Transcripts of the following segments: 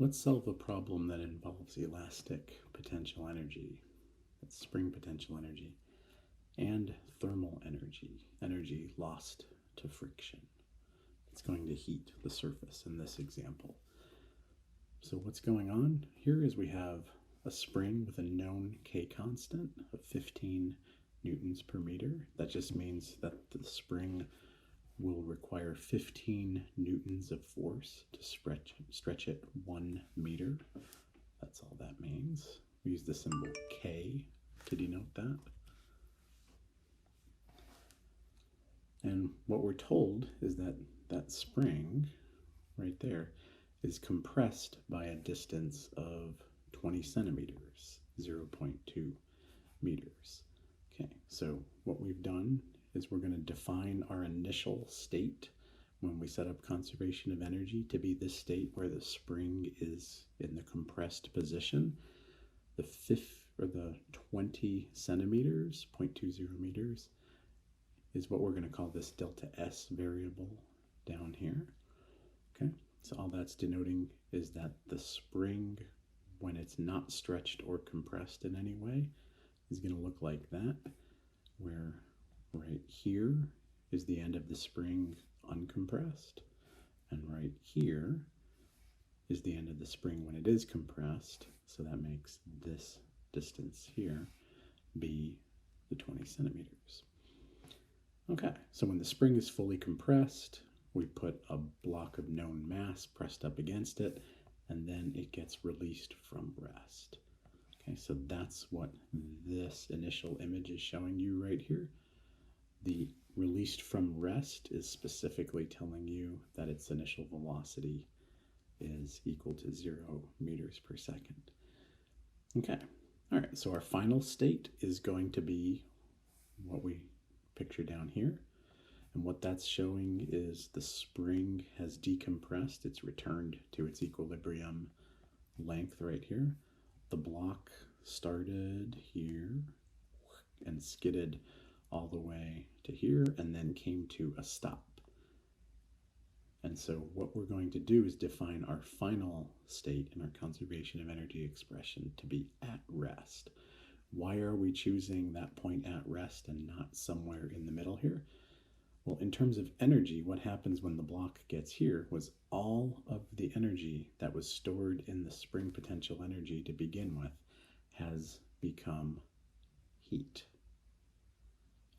Let's solve a problem that involves elastic potential energy, that's spring potential energy, and thermal energy, energy lost to friction. It's going to heat the surface in this example. So what's going on here is we have a spring with a known K constant of 15 newtons per meter. That just means that the spring will require 15 newtons of force to stretch it 1 meter. That's all that means. We use the symbol K to denote that. And what we're told is that that spring right there is compressed by a distance of 20 centimeters, 0.2 meters. Okay, so what we've done is we're going to define our initial state when we set up conservation of energy to be this state where the spring is in the compressed position. The 20 centimeters, 0.20 meters, is what we're going to call this delta S variable down here. Okay, so all that's denoting is that the spring, when it's not stretched or compressed in any way, is going to look like that, where right here is the end of the spring uncompressed, and right here is the end of the spring when it is compressed, so that makes this distance here be the 20 centimeters. Okay, so when the spring is fully compressed, we put a block of known mass pressed up against it, and then it gets released from rest. Okay, so that's what this initial image is showing you right here. The released from rest is specifically telling you that its initial velocity is equal to 0 meters per second. Okay, all right, so our final state is going to be what we picture down here. And what that's showing is the spring has decompressed. It's returned to its equilibrium length right here. The block started here and skidded all the way to here and then came to a stop. And so what we're going to do is define our final state in our conservation of energy expression to be at rest. Why are we choosing that point at rest and not somewhere in the middle here? Well, in terms of energy, what happens when the block gets here was all of the energy that was stored in the spring potential energy to begin with has become heat.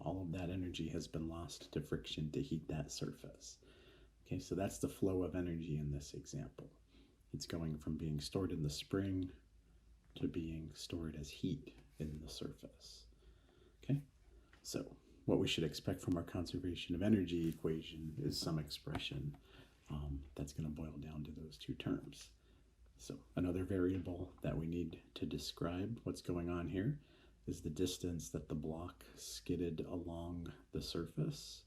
All of that energy has been lost to friction to heat that surface. Okay, so that's the flow of energy in this example. It's going from being stored in the spring to being stored as heat in the surface. Okay, so what we should expect from our conservation of energy equation is some expression that's going to boil down to those two terms. So another variable that we need to describe what's going on here is the distance that the block skidded along the surface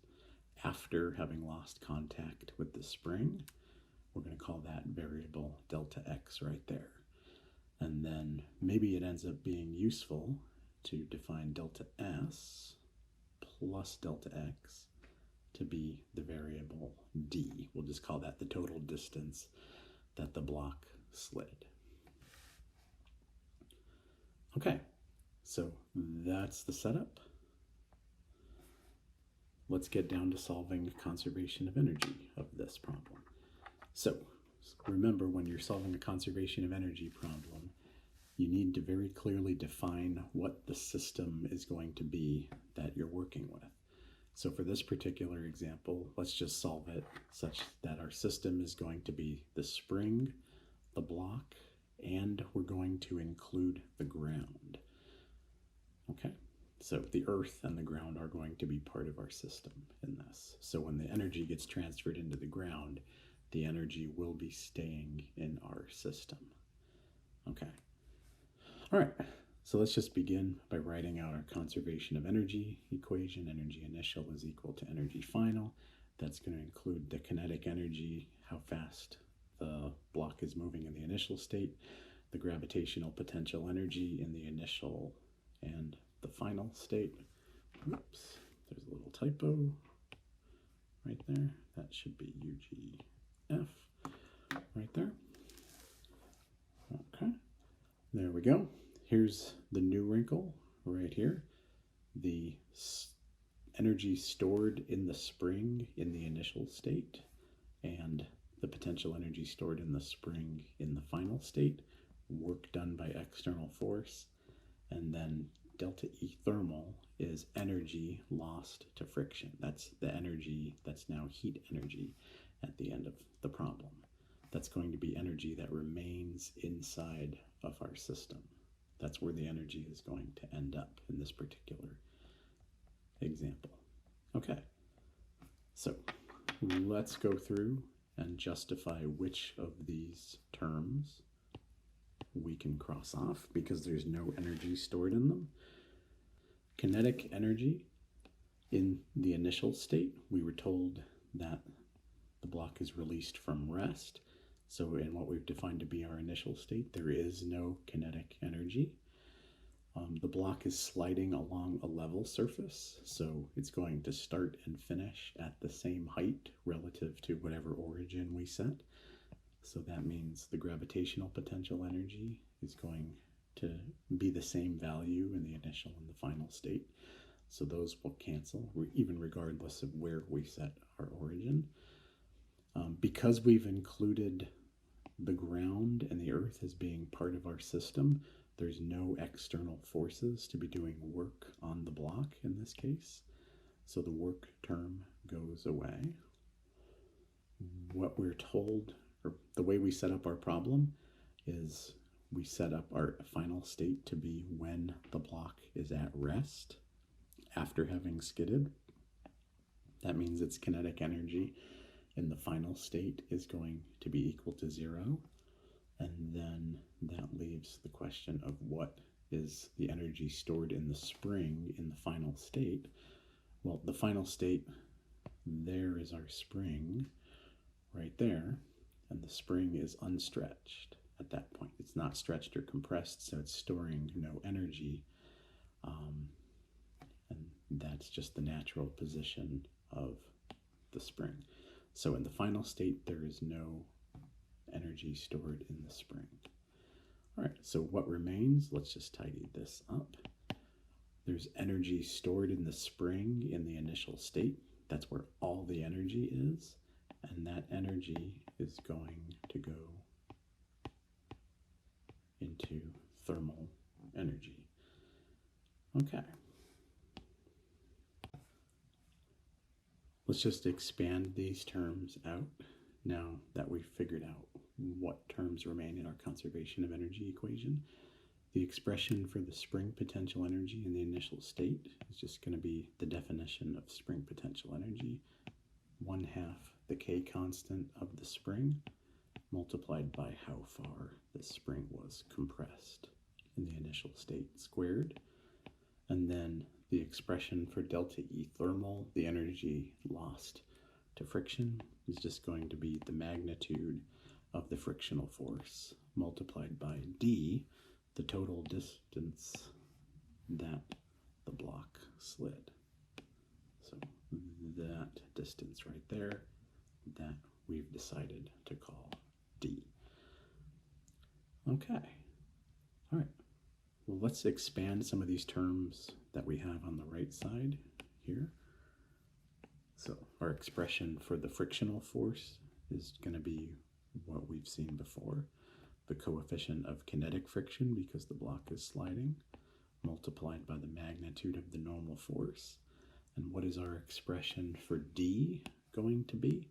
after having lost contact with the spring. We're going to call that variable delta x right there. And then maybe it ends up being useful to define delta s plus delta x to be the variable d. We'll just call that the total distance that the block slid. Okay, so that's the setup. Let's get down to solving conservation of energy of this problem. So remember, when you're solving a conservation of energy problem, you need to very clearly define what the system is going to be that you're working with. So for this particular example, let's just solve it such that our system is going to be the spring, the block, and we're going to include the ground. Okay, so the earth and the ground are going to be part of our system in this. So when the energy gets transferred into the ground, the energy will be staying in our system. Okay. All right, so let's just begin by writing out our conservation of energy equation. Energy initial is equal to energy final. That's going to include the kinetic energy, how fast the block is moving in the initial state, the gravitational potential energy in the initial and the final state. Oops, there's a little typo right there. That should be UGF right there. we go. Here's the new wrinkle right here. The energy stored in the spring in the initial state and the potential energy stored in the spring in the final state, work done by external force, and then delta E thermal is energy lost to friction. That's the energy that's now heat energy at the end of the problem. That's going to be energy that remains inside of our system. That's where the energy is going to end up in this particular example. Okay, so let's go through and justify which of these terms we can cross off because there's no energy stored in them. Kinetic energy in the initial state, we were told that the block is released from rest. So in what we've defined to be our initial state, there is no kinetic energy. The block is sliding along a level surface, so it's going to start and finish at the same height relative to whatever origin we set. So that means the gravitational potential energy is going to be the same value in the initial and the final state. So those will cancel, even regardless of where we set our origin. Because we've included the ground and the earth as being part of our system, there's no external forces to be doing work on the block in this case. So the work term goes away. What we're told, or the way we set up our problem, is we set up our final state to be when the block is at rest after having skidded. That means its kinetic energy in the final state is going to be equal to 0. And then that leaves the question of what is the energy stored in the spring in the final state. Well, the final state, there is our spring right there, and the spring is unstretched at that point. It's not stretched or compressed, so it's storing no energy, and that's just the natural position of the spring. So in the final state, there is no energy stored in the spring. All right, so what remains? Let's just tidy this up. There's energy stored in the spring in the initial state. That's where all the energy is, and that energy is going to go into thermal energy. Okay. Let's just expand these terms out now that we've figured out what terms remain in our conservation of energy equation. The expression for the spring potential energy in the initial state is just going to be the definition of spring potential energy, 1/2 the K constant of the spring multiplied by how far the spring was compressed in the initial state squared. And then the expression for delta E thermal, the energy lost to friction, is just going to be the magnitude of the frictional force multiplied by D, the total distance that the block slid. So that distance right there, that we've decided to call D. Okay, all right. Well, let's expand some of these terms that we have on the right side here. So our expression for the frictional force is going to be what we've seen before, the coefficient of kinetic friction because the block is sliding, multiplied by the magnitude of the normal force. And what is our expression for D going to be?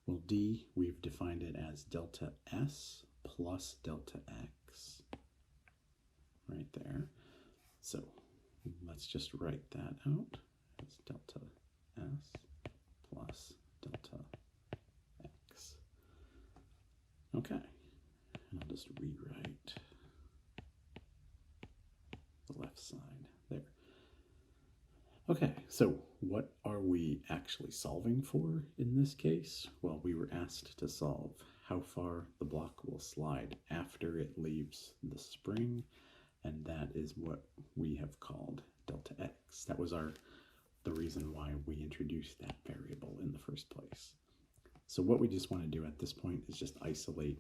Well, D, we've defined it as delta S plus delta X, right there. So let's just write that out as delta S plus delta X. Okay, and I'll just rewrite the left side there. Okay, so what are we actually solving for in this case? Well, we were asked to solve how far the block will slide after it leaves the spring, and that is what we have called delta X. That was the reason why we introduced that variable in the first place. So what we just want to do at this point is just isolate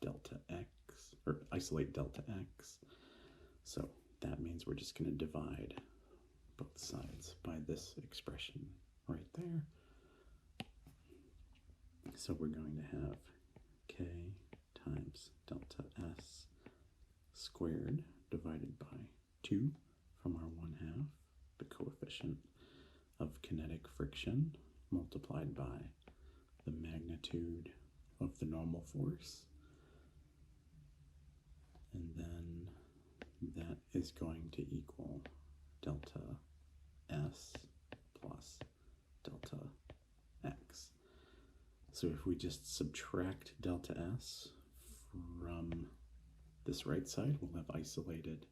delta X. So that means we're just going to divide both sides by this expression right there. So we're going to have k times delta s squared divided by 2 from our 1/2, the coefficient of kinetic friction, multiplied by the magnitude of the normal force. And then that is going to equal delta s plus delta x. So if we just subtract delta s from this right side, we'll have isolated.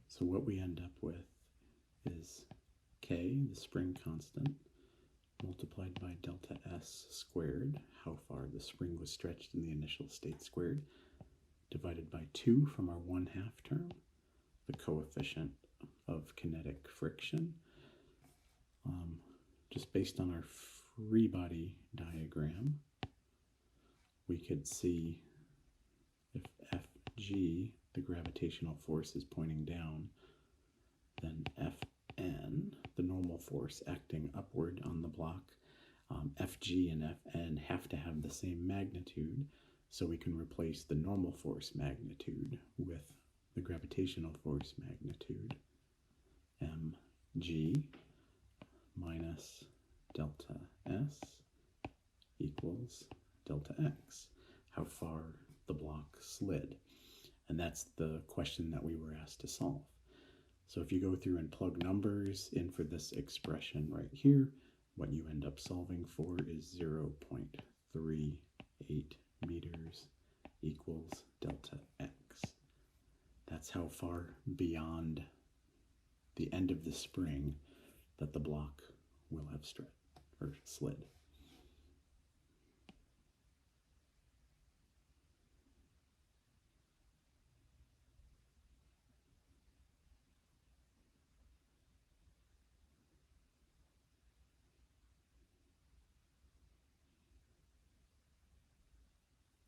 So what we end up with is k, the spring constant, multiplied by delta s squared, how far the spring was stretched in the initial state squared, divided by 2 from our 1/2 term, the coefficient of kinetic friction. Just based on our free body diagram, we could see if Fg, the gravitational force, is pointing down, then Fn, the normal force acting upward on the block, Fg and Fn have to have the same magnitude, so we can replace the normal force magnitude with the gravitational force magnitude, mg minus delta s equals delta x, how far the block slid. And that's the question that we were asked to solve. So if you go through and plug numbers in for this expression right here, what you end up solving for is 0.38 meters equals delta x. That's how far beyond the end of the spring that the block will have slid.